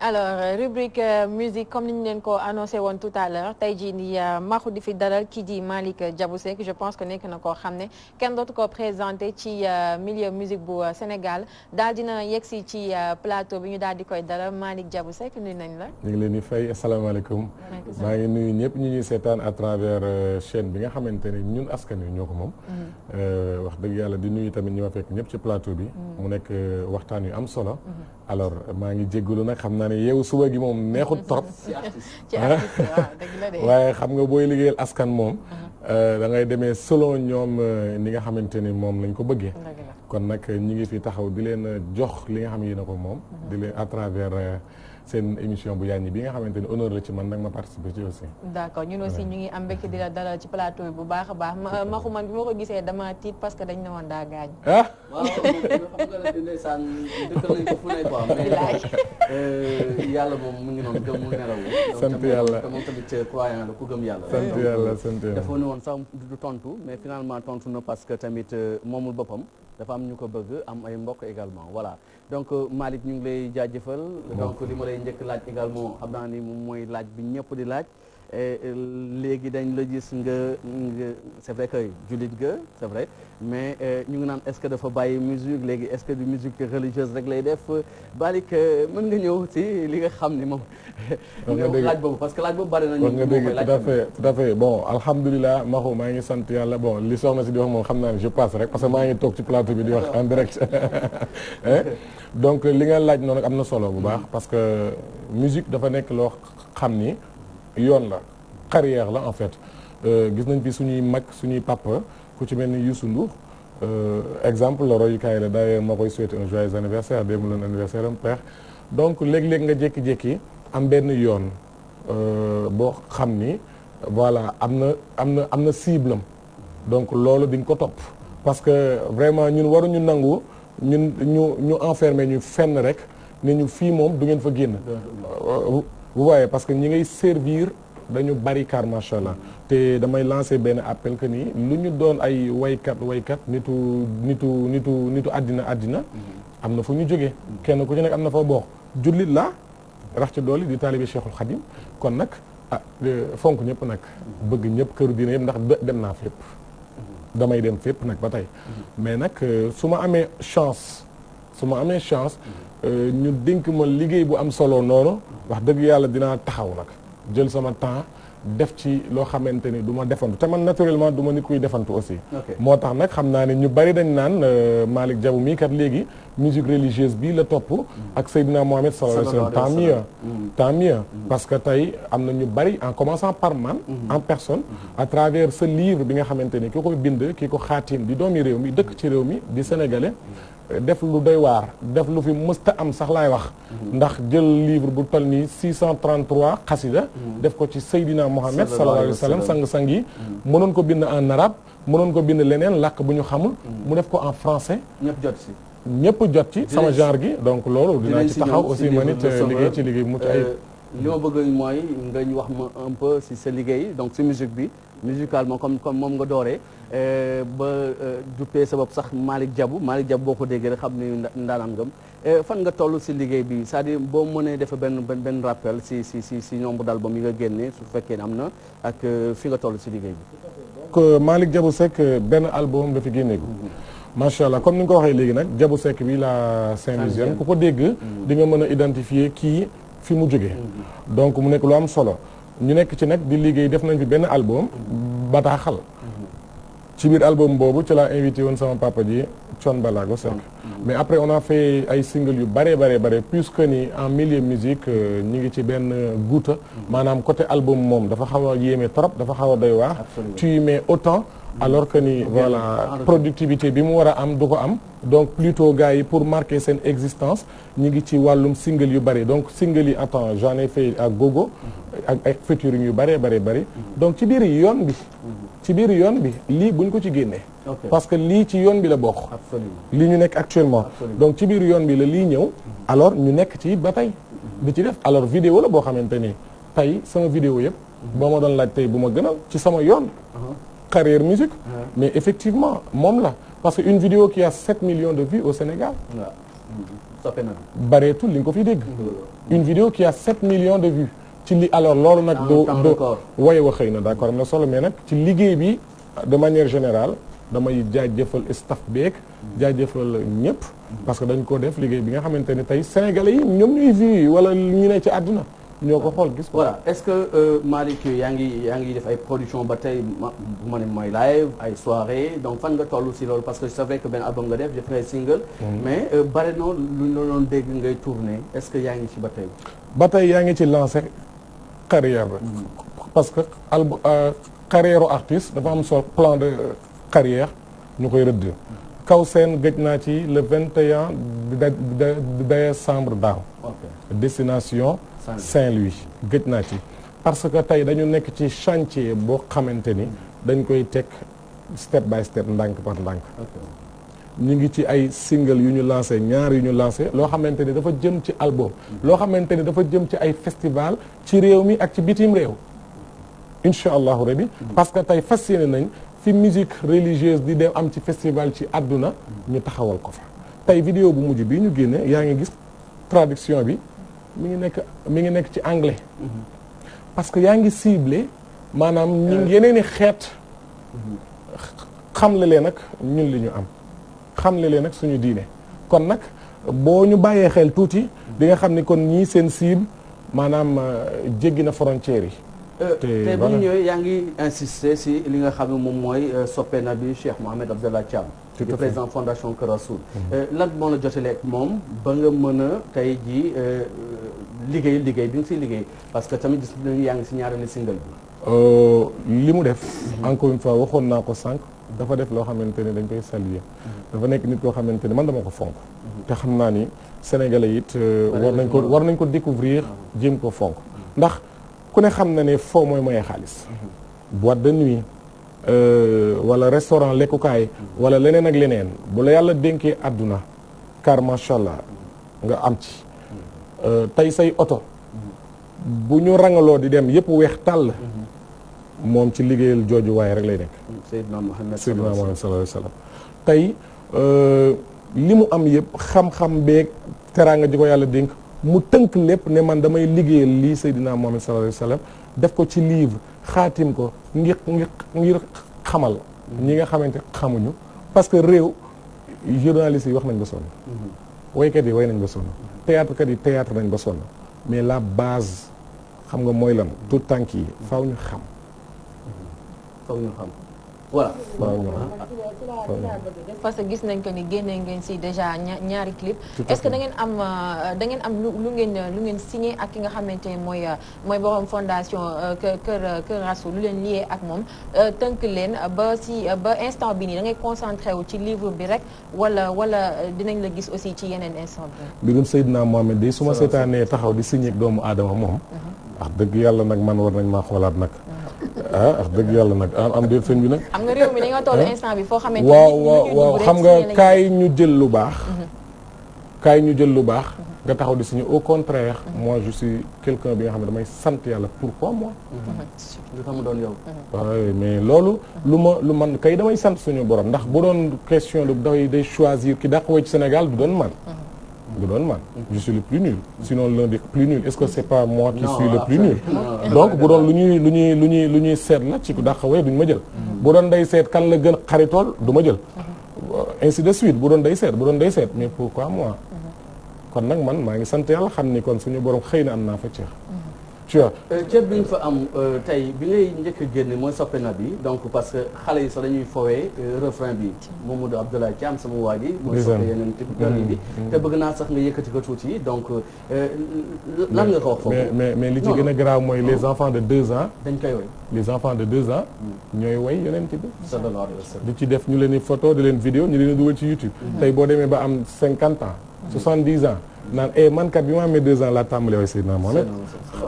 alors rubrique musique comme ni ñu leen ko annoncé woon tout à l'heure tey jii nii Maxu di fi dalal kii di Malick Diabou Seck je pense que nekk na koo xam ne kenn dootu ko présenté ci milieu musique bu Sénégal daal dina yegsi ci plateau bi ñu daal di koy dalal Malick Diabou Seck nuyu nañ la. ñu ngi leen di fay asalaamaaleykum. maa ngi nuyu ñëpp ñu ñuy seetaan à travers chaîne bi nga xamante ne ñun askan wi ñoo ko moom. wax dëgg yàlla di nuyu tamit ñi ma fekk ñëpp ci plateau bi. mu nekk waxtaan yu am solo. alors maa ngi jéggalu nag xam naa ne yeewu suba gi moom neexut trop. ci artiste waaw dëgg la de. waaye xam nga booy liggéeyal askan moom. da ngay demee selon ñoom ni nga xamante ni moom lañ ko bëggee. kon nag ñi ngi fi taxaw di leen jox li nga xam ne yéen a ko moom. di leen à travers seen émission bu yaaññi bi nga xamante ni honneur la ci man nag ma participer ci aussi. d'accord ñun aussi ñu ngi am mbégte di la dalal ci plateau bi bu baax a baax Maxu man bi ma ko gisee dama tiit parce que dañ ne woon daa gaañ. waaw xam nga ne ndeysaan dëkkal nañ ko fu ne quoi mais yàlla moom mu ngi noonu gëmul nelaw. sant yàlla te moom tamit croyant la ku gëm yàlla. sant yàlla sant yàlla dafa ne woon sax du tontu mais finalement tontu na parce que tamit moomul boppam dafa am ñu ko bëgg am ay mbokk également voilà donc Malick ñu ngi lay jaajëfal. donc li ma lay njëkk laaj également xam naa ni moom mooy laaj bi ñëpp di laaj. léegi dañ la gis nga c'est vrai que jullit ga c'est vrai mais ñu ngi naan est-ce que dafa bàyyi musique léegi est-ce que du musique religieuse rek lay def Malick mën nga ñëw ci li nga xam ni moom. laaj boobu parce que laaj boobu bari nañu. nga dégg tout à fait bon alhamdulilah Maxu maa ngi sant yàlla bon li soxna si di wax moom xam naa ne je passe rek parce que maa ngi toog ci plateau bi di wax en direct. donc li nga laaj noonu am na solo bu baax parce que musique dafa nekk loo xam ni. yoon la carrière la en fait gis nañ fi suñuy mag suñuy papa ku ci mel ni Youssou Ndour exemple la royukaay la d'ailleurs ma koy souhaiter un joyeux anniversaire démb loon anniversaire am père donc léeg-léeg nga jékki-jékki am benn yoon boo xam ni voilà am na cible am donc loolu di nga ko topp parce que vraiment ñun waruñu nangu ñu enfermer ñu fenn rek ne ñu fii moom du ngeen fa génn vous voyez parce que ñi ngay servir dañu bari car macha allah te damay lancer benn appel que ni lu ñu doon ay waykat nitu àddina am na fu ñu jógee kenn ku ci nekk am na fa bokk jullit la rax ci dooli di taalibe Cheikhul Khadim kon nag fonk ñëpp nag bëgg ñëpp këru diine yëpp ndax dem naa fépp damay dem fépp nag ba tey mais nag su ma amee chance ñu dénk ma liggéey bu am solo noonu wax dëgg yàlla dinaa taxaw nag jël sama temps def ci loo xamante ni du ma defantu te man naturellement du ma nit kuy defantu aussi. moo tax nag xam naa ne ñu bari dañ naan Malick Diabou mii kat léegi musique religieuse bii la topp ak Seydina Mohamed sallallahu alayhi wa sallam tant mieux parce que tey am na ñu bari en commençant par man en personne à travers ce livre bi nga xamante ni ki koy bind ki ko xaatim di doomi réew mi dëkk ci réew mi di sénégalais def lu doy waar def lu fi mësta am sax laay wax ndax jël livre bu toll nii 633 xasida def ko ci Seydina Mohamed sallallahu alayhi wa sallam sang-sang yi mënoon ko bind en arabe mënoon ko bind leneen làkk bu ñu xamul mu def ko en français ñëpp jot ci sama genre gi donc loolu dinaa ci taxaw aussi ma nit liggéey ci liggéey bu mucc ayib li ma bëgg mooy nga ñu wax ma un peu si sa liggéey donc si musique bi musicalement comme moom nga dooree ba duppee sa bopp sax Malick Diabou boo ko déggee rek xam ni ndaanaan ngam fan nga toll si liggéey bi c'est-à-dire boo mënee defe benn rappel si nombre d'album yi nga génne su fekkee ne am na ak fi nga toll si liggéey bi donc Malick Diabou Seck benn album dafa génneegu macha allah comme ni nga ko waxee léegi nag Diabou Seck bi la Saint-Louisienne ku ko dégg di nga mën a identifier kii fi mu jógee donc mu nekk lu am solo ñu nekk ci nag di liggéey def nañ fi benn album bataaxal ci biir album boobu ci laa invité woon sama papa ji Thione Ballago Seck mais après on a fait ay single yu bare puisque ni en milieu musique ñi ngi ci benn guuta maanaam côté album moom dafa xaw a yéeme trop dafa xaw a doy waar tu y mets autant alors que ni voilà productivité bi mu war a am du ko am donc plutôt gars yi pour marquer seen existence ñi ngi ci wàllum single yu bëri donc single yi attends j'en ai fait ak Gogo ak ay featuring yu bëree bëri donc ci biir yoon bi lii buñ ko ci génnee parce que lii ci yoon bi la bokk lii ñu nekk actuellement donc ci biir yoon bi la lii ñëw alors ñu nekk ci ba tey di ci def alors vidéo la boo xamante ni tey sama vidéo yëpp boo ma doon laaj tey bu ma gënal ci sama yoon carrière musique mais effectivement moom la parce que une vidéo qui a 7 millions de vues au Sénégal soppe na bareetul li nga ko fi dégg. une vidéo qui a 7 millions de vues. ci li alors loolu nag. doo woye wa xëy na d'accord am na solo mais nag ci liggéey bi de manière générale damay jaajëfal staff beeg. jaajëfal ñëpp. parce que dañ ko def liggéey bi nga xamante ne tey sénégalais yi ñoom ñuy vu wala ñu ne ci àdduna. ñoo ko xool gis ko. voilà est-ce que Malick yaa ngi def ay production ba tey bu ma ne mooy live ay soirée donc fan nga toll si loolu parce que c'est vrai que benn album nga def def ngay single. mais bare na lu la doon dégg ngay tourner est-ce que yaa ngi ci ba tey. ba tey yaa ngi ci lancé carrière rek. parce que carrière u artiste dafa am solo plan de carrière ñu koy rëdd. kaw seen gëj naa ci le 21 décembre daaw. destination Saint-Louis gëj naa ci parce que tey dañu nekk ci chantier boo xamante ni dañ koy teg step by step ndànk par ndànk. ñu ngi ci ay single yu ñu lancé ñaar yu ñu lancé loo xamante ni dafa jëm ci album. loo xamante ni dafa jëm ci ay festival ci réew mi ak ci bitim réew. incha allahu rabbi parce que tey fas yéene nañ fi musique religieuse di dem am ci festival ci àdduna ñu taxawal ko fa. tey vidéo bu mujj bi ñu génne yaa ngi gis traduction bi mi ngi nekk ci anglais. parce que yaa ngi ciblé maanaam ñun yeneen i xeet. xamle leen nag ñun li ñu am. xamle leen nag suñu diine kon nag boo ñu bàyyee xel tuuti di nga xam ni kon ñii seen cible maanaam jéggi na frontières yi. te bu ñu ñëwee yaa ngi insister si li nga xam ne moom mooy soppe na bi Cheikh Mohamed Abdallah Thiam. di président fondation Kër Rassoul. lan moo la jotale ak moom ba nga mën a tey jii liggéey bi nga siy liggéey parce que tamit gis nañu yaa ngi si ñaareelu single bi. li mu def. encore une fois waxoon naa ko sànq. dafa def loo xamante ne dañ koy saluer. dafa nekk nit koo xamante ne man dama ko fonk. te xam naa ni sénégalais it war nañ ko découvrir jéem ko fonk. ndax ku ne xam na ne foo mooy maye xaalis. boîte de nuit wala restaurant lekkukaay. wala leneen ak leneen bu la yàlla dénkee àdduna. car macha allah nga am ci. tey say oto. bu ñu rangaloo di dem yëpp weex tàll. moom ci liggéeyal jooju waaye rek lay nekk. Seydina Mohamed sallallahu alayhi wa sallam tey li mu am yëpp xam-xam beeg teraanga ji ko yàlla dénk mu tënk lépp ne man damay liggéeyal lii Seydina Mohamed sallallahu alayhi wa sallam def ko ci livre xaatim ko ngir xamal. ñi nga xamante xamuñu parce que réew journalistes yi wax nañ ba sonn. waykat yi way nañ ba sonn. théâtre kat yi théâtre nañ ba sonn mais la base xam nga mooy lan tout tànk yi faaw ñu xam. voilà. parce que gis nañ ko ni génne ngeen si déjà ñaari clip. est-ce que da ngeen am lu ngeen signé ak ki nga xamante ne mooy borom fondation Kër Rassoul lu leen lié ak moom tënk leen ba instant bi nii da ngay concentré wu ci livre bi rek wala dinañ la gis aussi ci yeneen instant bi. mbirum Seydina Mohamed de su ma seetaanee taxaw di signé ak doomu aadama moom. wax dëgg yàlla nag man war nañ maa xoolaat nag. wax dëgg yàlla nag am déet sëñ bi nag. am nga réew mi dañoo toll instant bi foo xamante ni waaw xam nga kaay ñu jël lu baax. kaay ñu jël lu baax. nga taxaw di signer au contraire. moi je suis quelqu'un bi nga xam ne damay sant yàlla pourquoi moi. lu tax mu doon yow. waaw mais loolu lu man kay damay sant suñu borom ndax bu doon question de day choisir ki dàq woy ci Sénégal du doon man. du doon man je suis le plus nul sinon l'un des plus nuls est-ce que c'est pas moi qui suis le plus nul donc bu doon lu ñuy seet la ci ku dàq way duñ ma jël bu doon day seet kan la gën xaritool du ma jël ainsi de suite bu doon day seet mais pourquoi moi kon nag man maa ngi sant yàlla xam ni kon suñu borom xëy na am naa fa ceex tu vois ceeb bi ñu fa am tey bi ngay njëkk a génne mooy soppe na bi donc parce que xale yi sax dañuy fowee refrain bi Mamadou Abdoulaye Thiam sama waa ji mooy soppe yeneen type gari bi te bëgg naa sax nga yëkkati ko tuuti donc lan nga ko wax foofu mais li ci gën a garaaw mooy les enfants de 2 ans dañ koy woy les enfants de 2 ans ñooy woy yonent bi sallallahu alayhi wa sallam di ci def ñu leen di photo di leen vidéo ñu leen di dugal ci YouTube tey boo demee ba am 50 ans 70 ans naan man kat bi ma amee 2 ans laa tàmbalee way Seydina Mohamed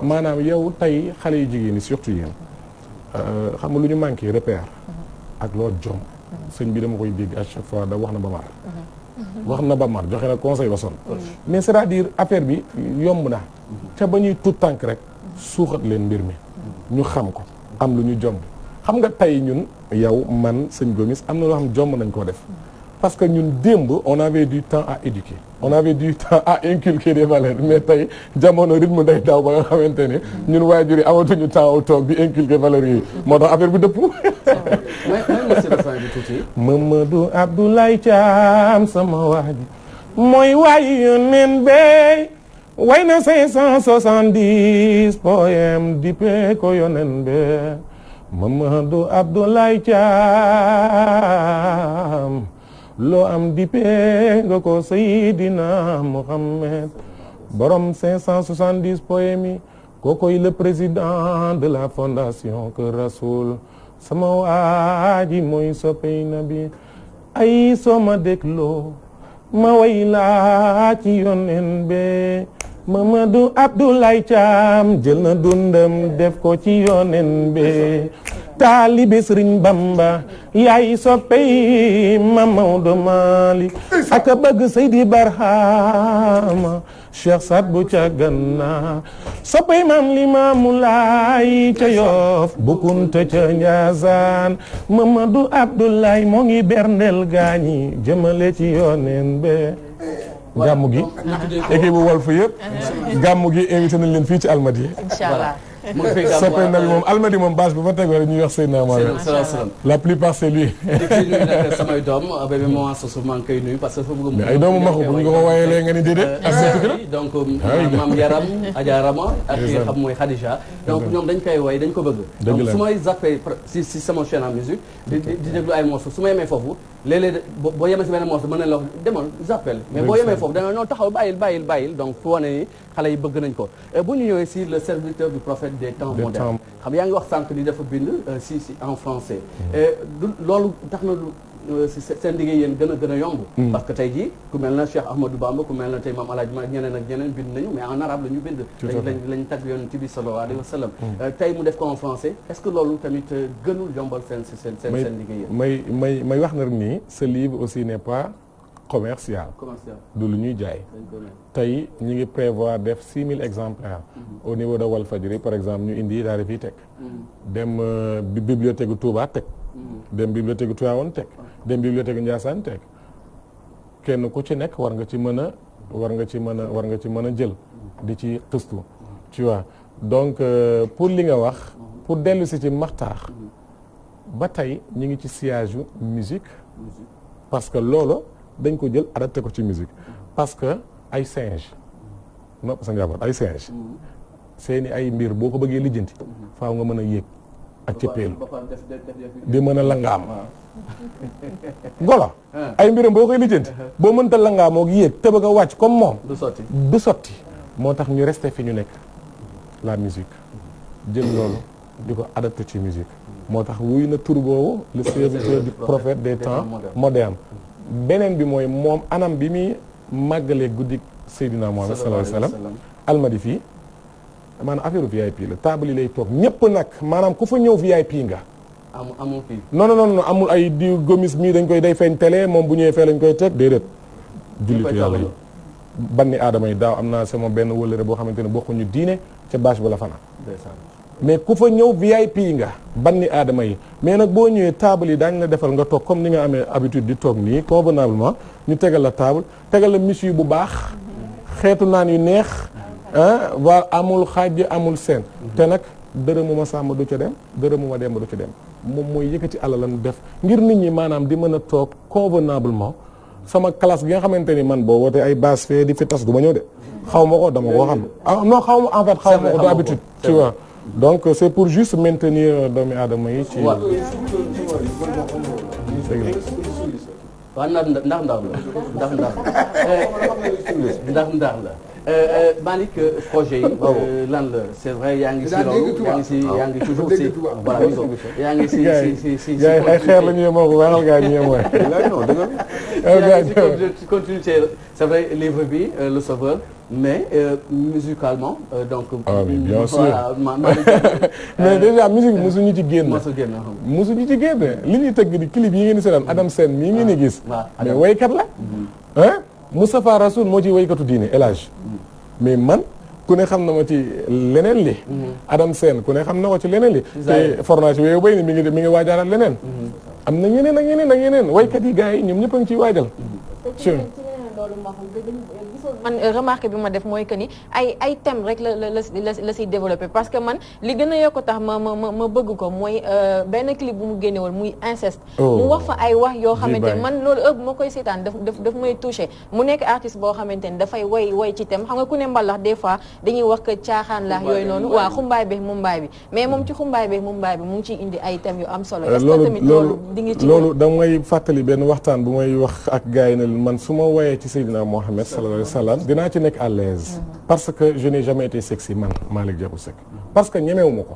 maanaam yow tey xale yu jigéen ñi surtout yéen xam nga lu ñu manqué repère ak loolu jom sëñ bi dama koy dégg à chaque fois da wax na ba mar joxe na conseil ba sonn mais c'est-à-dire affaire bi yomb na te ba ñuy tout tànk rek suuxat leen mbir mi ñu xam ko am lu ñu jomb xam nga tey ñun yow man sëñ Gomis am na loo xam jomb nañ koo def parce que ñun démb on avait du temps à éduquer on avait du temps à inculquer des valeurs mais tey jamono rythme day daw ba nga xamante ne ñun waajur yi amatuñu temps au toog di inculquer valeurs yi moo tax affaire bi dëpp. Mamadou Abdoulaye Thiam sama waa ji mooy waayu yónneen bey way na 570 poème dippee ko yónneen bey Mamadou Abdoulaye Thiam loo am dippee nga ko Seydina Mohamed borom 570 poèmes yi kookoy le président de la fondation Kër Rasoul sama waa ji mooy soppey nabi ay soo ma dégloo ma way laa ci yónneen be Mamadou Abdoulaye Thiam jël na dundam def ko ci yónneen be taalibe Sëriñ Bamba yaay soppey ma Maodo Malick ak bëgg Seydi Barhama Cheikh Saad bu ca Ganna soppey Maam Limaamu Laay ca Yoff bu Kunta ca Njaasaan Mamadou Abdoulaye moo ngi berndel gaañi jëmale ci yónneen be gàmmu gi équipe bu Walf yëpp gàmmu gi invité nañ leen fii ci Almadies inchallah soppey nabi moom Almadies moom bâche bi fa teg rek ñuy wax Seydina Mohamed la plupart c'est lui nuyu nag samay doom bébé maman Soso maa ngi koy nuyu parce que fa bëgg mais ay doomu maxu bu ñu ko wayelee nga ni déedéet donc maam Yaram Adja Rama ak ki nga xam mooy Khadija donc ñoom dañ koy way dañ ko bëgg donc su may zappé si sama chaîne en musique di déglu ay morceaux su ma yemee foofu léeg-léeg boo yemee si benn morceau mën nañ la wax demal zappel mais boo yemee foofu danga noonu taxaw bàyyil donc fu wane ni xale yi bëgg nañ ko bu ñu ñëwee si le serviteur du prophète des temps modernes xam yaa ngi wax sànq ni dafa bind si en français loolu tax na si seen liggéey yéen gën a yomb parce que tey jii ku mel na Cheikh Ahmadou Bamba ku mel na tey Maam Alaaji Maalik ñeneen ak ñeneen bind nañu mais en arabe la ñu bind lañ tagg yonent bi sallallahu alayhi wa sallam tey mu def ko en français est-ce que loolu tamit gënul yombal seen liggéey yéen may wax na rek nii ce livre aussi n'est pas commercial du lu ñuy jaay tey ñu ngi prévoir def 6000 exemplaires au niveau de Walfadjri par exemple ñu indi daal di fiy teg dem bibliothèque gu Touba teg dem bibliothèque gu Tivaouane teg dem bibliothèque gu Ndiassane teg kenn ku ci nekk war nga ci mën a jël di ci tëstu tu vois donc pour li nga wax pour dellu si ci maxtaax ba tey ñu ngi ci sillage yu musique parce que loolu dañ ko jël adapté ko ci musique parce que ay singe non sa njaboot ay singe seeni ay mbir boo ko bëggee lijjanti faaw nga mën a yéeg ak cëppeelu di mën a langaam golo ay mbiram boo koy lijjanti boo mënta langaamoo yéeg te bëgg a wàcc comme moom du sotti moo tax ñu resté fi ñu nekk la musique jël loolu di ko adapté ci musique moo tax wuy na tur boobu le serviteur du prophète des temps modernes beneen bi mooy moom anam bi muy màggalee guddi Seydina Mohamed sallallahu alayhi wa sallam Almadies fii maanaam affaire VIP la table yi lay toog ñëpp nag maanaam ku fa ñëw VIP nga. amul fii. non amul ay di gomis mii dañ koy day feeñ télé moom bu ñëwee fee lañ koy teg déedéet. jullitu yàlla yi banni aadama yi daaw am naa sama benn wëllëre boo xamante ne bokkuñu diine ca bâche ba la fana mais ku fa ñëw VIP nga banni aadama yi mais nag boo ñëwee table yi daañu la defal nga toog comme ni nga amee habitude di toog nii convenablement ñu tegal la table tegal la miche bu baax xeetu naan yu neex waa amul xaaj amul seen te nag dërëmu ma sàmm du ca dem dërëmu ma dem du ca dem moom mooy yëkkati alalam def ngir nit ñi maanaam di mën a toog convenablement sama classe gi nga xamante ni man boo wootee ay base fee di fi tas du ma ñëw de xaw ma ko dama koo xam non xaw ma en fait xaw ma ko d'habitude tu vois donc c'est pour juste maintenir doomi aadama yi ci waaw ndax la Malick projet yi lan la c'est vrai yaa ngi si loolu yaa ngi toujours si voilà yaa ngi si ay xeer la ñu yemoo ko waxal gaa ñu yemoo ci continuité c'est vrai livre bi Le Sauveur mais musicalement donc ah oui bien sûr mais déjà musique bi mosuñu ci génn mosuñu ci génn li ñuy tëgg di clip yi ngeen di seetaan Adam Sène mii ngeen di gis mais waykat la ah Moustapha Rassoul moo ci waykatu diine El Hadj mais man ku ne xam na ma ci leneen li Adam Sène ku ne xam na ko ci leneen li te formation yooyu bay ni mi ngi waajaaral leneen am na ñeneen ak ñeneen ak ñeneen waykat yi gars yi ñoom ñëpp a ngi ciy waajal. man remarque bi ma def mooy que ni ay thème rek la siy développé parce que man li gën a yokk tax ma bëgg ko mooy benn clip bu mu génnewoon muy inceste mu wax fa ay wax yoo xamante ne man loolu ëpp moo koy seetaan daf may touché mu nekk artiste boo xamante ne dafay way ci thème xam nga ku ne mbalax des fois dañuy wax que caaxaan la yooyu noonu waaw xumbaay bi mumbaay bi mais moom ci xumbaay bi mumbaay bi mu ngi ciy indi ay thèmes yu am solo est-ce que tamit loolu di ngi ci loolu damay fàttali benn waxtaan bu may wax ak gars yi ne man su ma wayee ci Seydina Mohamed sallallahu alayhi wa sallam dinaa ci nekk à l'aise parce que je n'ai jamais été sexy man Malick Diabou Seck parce que ñemewuma ko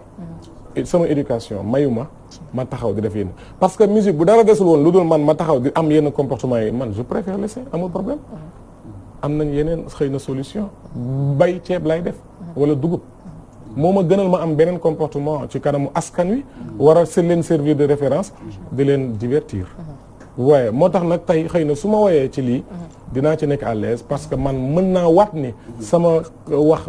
sama éducation mayuma ma taxaw di def yenn parce que musique bu dara desul woon lu dul man ma taxaw di am yenn comportement yi man je préfère laisser amul problème am nañ yeneen xëy na solution bay ceeb lay def wala dugub moo ma gënal ma am beneen comportement ci kanamu askan wi war a leen servir de référence di leen divertir waaye moo tax nag tey xëy na su ma woyee ci lii dinaa ci nekk à l'aise parce que man mën naa waat ni sama wax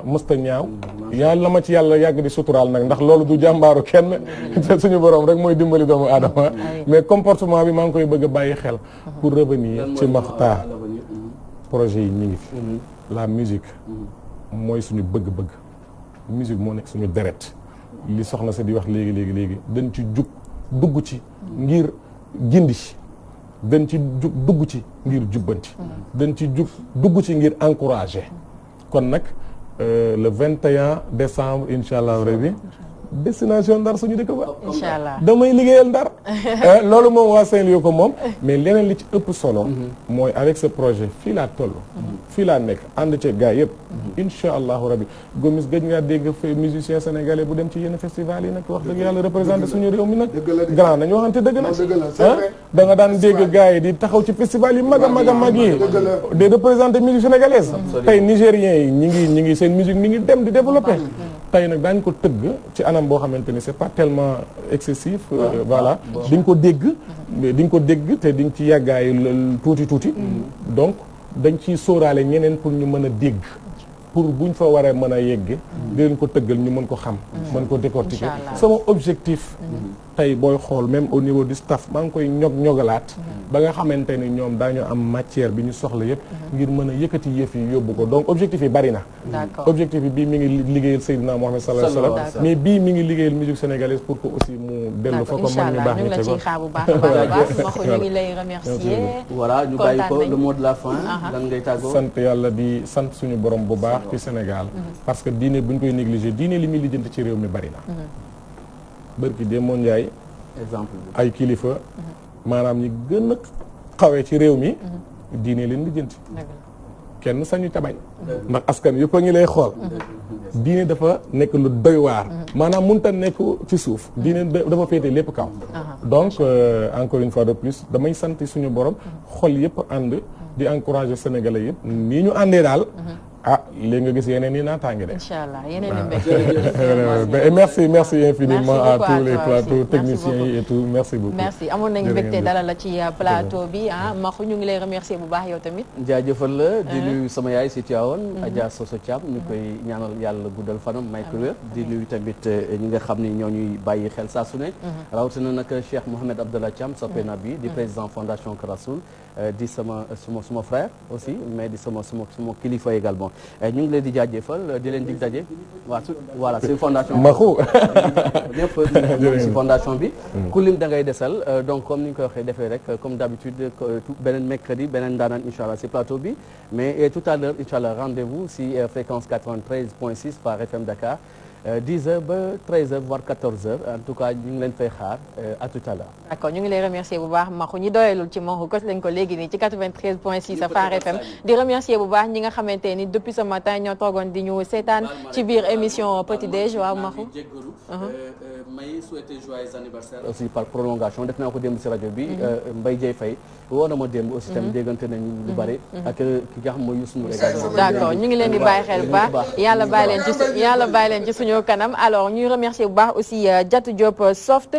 musta ñaaw yàlla ma ci yàlla yàgg di suturaal nag ndax loolu du jàmbaaru kenn te suñu borom rek mooy dimbali doomu aadama mais comportement bi maa ngi koy bëgg a bàyyi xel pour revenir ci Makhtar projet yi ñu ngi fi la musique mooy suñu bëgg-bëgg musique moo nekk suñu deret li soxna sa di wax léegi dañ ci jug dugg ci ngir gindi dañ ci jug dugg ci ngir jubbanti dañ ci jug dugg ci ngir encourager kon nag le 21 décembre incha allah rabbi destination Ndar suñu dëkk ba incha allah damay liggéeyal Ndar loolu moom waa Saint-Louis ko moom mais leneen li ci ëpp solo mooy avec ce projet fii laa toll fii laa nekk ànd ci gars yëpp incha allahu rabbi Gomis gëj ngaa dégg musicien sénégalais bu dem ci yenn festival yi nag wax dëgg yàlla représenté suñu réew mi nag grand nañu waxante dëgg nag da nga daan dégg gars yi di taxaw ci festival yi mag a mag yi di représenté musique sénégalaise tey nigériens yi ñi ngi seen musique mi ngi dem di développé tey nag daañu ko tëgg ci anam boo xamante ni c'est pas tellement excessif voilà di nga ko dégg te di nga ci yàggaay tuuti donc dañ ciy sóoraale ñeneen pour ñu mën a dégg pour buñ fa waree mën a yegg di leen ko tëggal ñu mën ko xam mën ko décortiquer sama objectif tey booy xool même au niveau du staff maa ngi koy ñogalaat ba nga xamante ni ñoom daañu am matière bi ñu soxla yëpp ngir mën a yëkkati yëf yi yóbbu ko donc objectif yi bari na objectif bi bii mi ngi liggéeyal Seydina Mohamed sallallahu alayhi wa sallam mais bii mi ngi liggéeyal musique sénégalaise pour que aussi mu dellu fa ko mag ñu baax ñu la ciy xaar bu baax a baax Maxu ñu ngi lay remercier voilà ñu bàyyi ko le mot de la fin lan ngay tàggoo sant yàlla di sant suñu borom bu baax ci Sénégal parce que diine buñ koy négliger diine li muy lijjanti ci réew mi bari na bërki dee moo njaay exemple ay kilifa maanaam ñi gën a xawee ci réew mi diine leen lijjanti kenn sañu tabañ ndax askan yëpp a ngi lay xool diine dafa nekk lu doy waar maanaam mënut a nekk ci suuf diine dafa féete lépp kaw donc encore une fois de plus damay sant suñu borom xol yëpp ànd di encourager sénégalais yëpp nii ñu àndee daal léegi nga gis yeneen yi naataange de. incha allah yeneen i mbégte. merci infiniment à tous les plateaux techniciens yi et tout merci beaucoup. merci amoon nañu mbégte dalal la ci plateau bi Maxu ñu ngi lay remercier bu baax yow tamit. jaajëfal la di nuyu sama yaay si Thiawane. Adja Soso Thiam ñu koy ñaanal yàlla guddal fanam may ko wér. di nuyu tamit ñi nga xam ni ñoo ñuy bàyyi xel saa su ne. rawatina nag Cheikh Mouhamed Abdallah Thiam soppe na bi di président fondation Kër Rassoul di suma frère aussi mais di sama kilifa également. ñu ngi leen di jaajëfal di leen dig daje voilà si fondation Maxu ñëpp si fondation bi ku lim da ngay desal donc comme ni ñu ko waxee defee rek comme d'habitude beneen mercredi beneen daanaan incha allah si plateau bi mais tout à l'heure incha allah rendez-vous si fréquence 93.6 par FM Dakar 10h ba 13h voire 14h en tout cas ñu ngi leen fay xaar à tout à l'heure. d'accord ñu ngi lay remercier bu baax Maxu ñi doyalul ci Maxu kos lañ ko léegi nii ci 93.6 Far FM di remercier bu baax ñi nga xamante ni depuis ce matin ñoo toogoon di ñu seetaan ci biir émission Petit Déj waaw Maxu. may souhaiter joyeux anniversaire aussi par prolongation def naa ko démb si rajo bi Mbaye Dieye Faye woo na ma démb aussi tamit déggante nañu lu bari ak ki nga xam mooy Youssou Ndour également. d'accord ñu ngi leen di bàyyi xel bu baax yàlla bàyyi leen ci suñu kanam alors ñuy remercier bu baax aussi Diatou Diop Soft